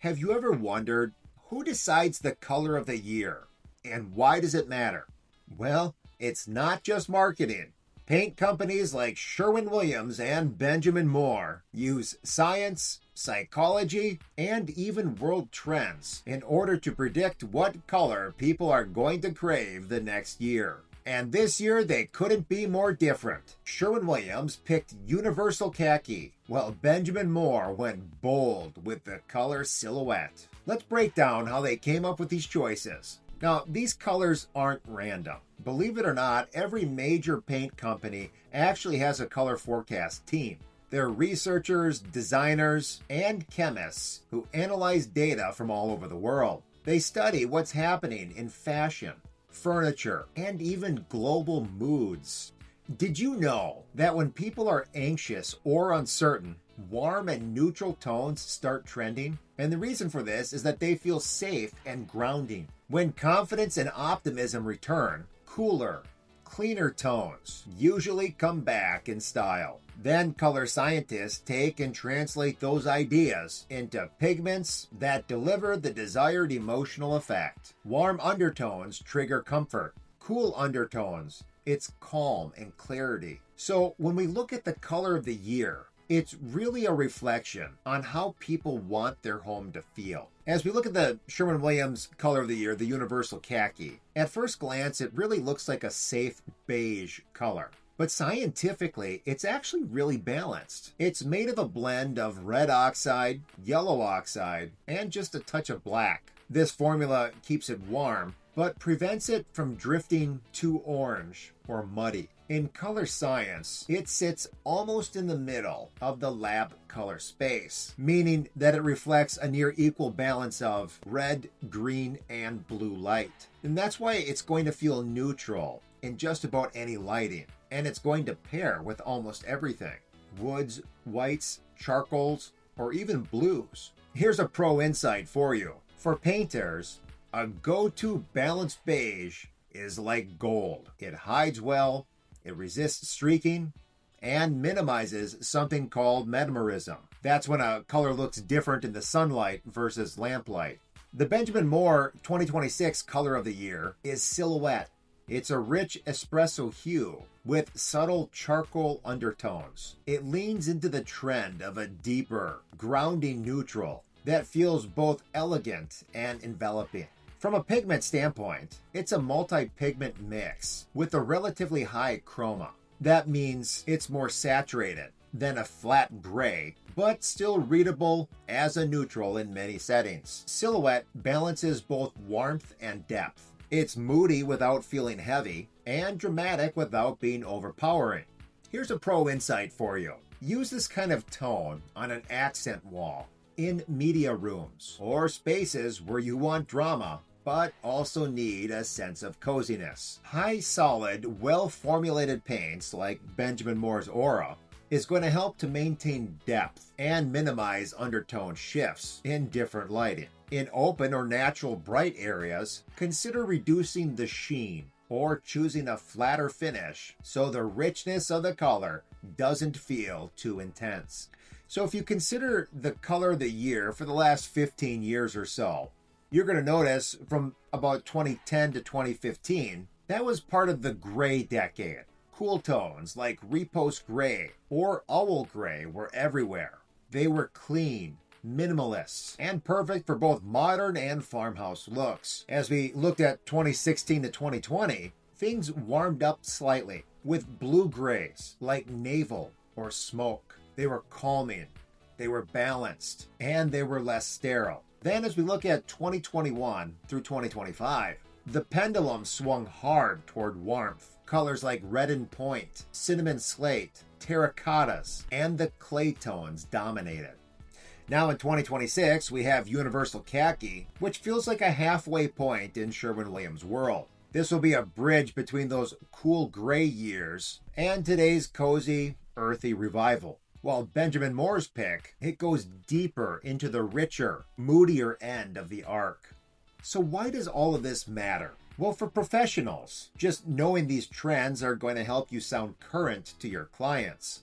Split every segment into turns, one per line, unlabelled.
Have you ever wondered who decides the color of the year and why does it matter? Well, it's not just marketing. Paint companies like Sherwin-Williams and Benjamin Moore use science, psychology, and even world trends in order to predict what color people are going to crave the next year. And this year, they couldn't be more different. Sherwin-Williams picked Universal Khaki, while Benjamin Moore went bold with the color Silhouette. Let's break down how they came up with these choices. Now, these colors aren't random. Believe it or not, every major paint company actually has a color forecast team. They're researchers, designers, and chemists who analyze data from all over the world. They study what's happening in fashion, furniture, and even global moods. Did you know that when people are anxious or uncertain, warm and neutral tones start trending? And the reason for this is that they feel safe and grounding. When confidence and optimism return, cooler, cleaner tones usually come back in style. Then color scientists take and translate those ideas into pigments that deliver the desired emotional effect. Warm undertones trigger comfort. Cool undertones, it's calm and clarity. So when we look at the color of the year, it's really a reflection on how people want their home to feel. As we look at the Sherwin-Williams color of the year, the Universal Khaki, at first glance, it really looks like a safe beige color. But scientifically, it's actually really balanced. It's made of a blend of red oxide, yellow oxide, and just a touch of black. This formula keeps it warm, but prevents it from drifting too orange or muddy. In color science, it sits almost in the middle of the lab color space, meaning that it reflects a near equal balance of red, green, and blue light. And that's why it's going to feel neutral in just about any lighting, and it's going to pair with almost everything: woods, whites, charcoals, or even blues. Here's a pro insight for you. For painters, a go-to balanced beige is like gold. It hides well, it resists streaking, and minimizes something called metamerism. That's when a color looks different in the sunlight versus lamplight. The Benjamin Moore 2026 color of the year is Silhouette. It's a rich espresso hue with subtle charcoal undertones. It leans into the trend of a deeper, grounding neutral that feels both elegant and enveloping. From a pigment standpoint, it's a multi-pigment mix with a relatively high chroma. That means it's more saturated than a flat gray, but still readable as a neutral in many settings. Silhouette balances both warmth and depth. It's moody without feeling heavy, and dramatic without being overpowering. Here's a pro insight for you. Use this kind of tone on an accent wall, in media rooms, or spaces where you want drama but also need a sense of coziness. High solid, well-formulated paints like Benjamin Moore's Aura is going to help to maintain depth and minimize undertone shifts in different lighting. In open or natural bright areas, consider reducing the sheen or choosing a flatter finish so the richness of the color doesn't feel too intense. So if you consider the color of the year for the last 15 years or so, you're going to notice from about 2010 to 2015, that was part of the gray decade. Cool tones like Repost Gray or Owl Gray were everywhere. They were clean, minimalist, and perfect for both modern and farmhouse looks. As we looked at 2016 to 2020, things warmed up slightly with blue grays like Navel or Smoke. They were calming, they were balanced, and they were less sterile. Then as we look at 2021 through 2025, the pendulum swung hard toward warmth. Colors like red and point, cinnamon slate, terracottas, and the clay tones dominated. Now in 2026, we have Universal Khaki, which feels like a halfway point in Sherwin-Williams' world. This will be a bridge between those cool gray years and today's cozy, earthy revival. While Benjamin Moore's pick, it goes deeper into the richer, moodier end of the arc. So why does all of this matter? Well, for professionals, just knowing these trends are going to help you sound current to your clients.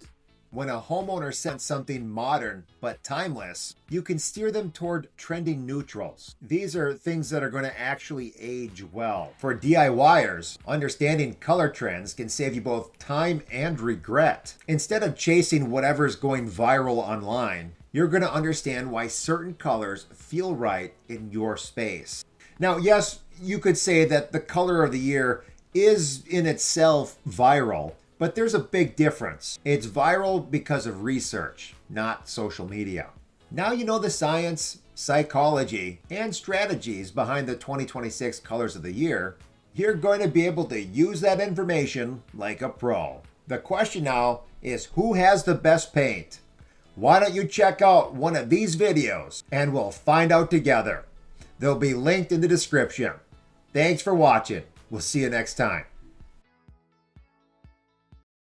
When a homeowner sends something modern but timeless, you can steer them toward trending neutrals. These are things that are going to actually age well. For DIYers, understanding color trends can save you both time and regret. Instead of chasing whatever's going viral online, you're going to understand why certain colors feel right in your space. Now, yes, you could say that the color of the year is in itself viral, but there's a big difference. It's viral because of research, not social media. Now you know the science, psychology, and strategies behind the 2026 colors of the year. You're going to be able to use that information like a pro. The question now is, who has the best paint? Why don't you check out one of these videos and we'll find out together. They'll be linked in the description. Thanks for watching. We'll see you next time.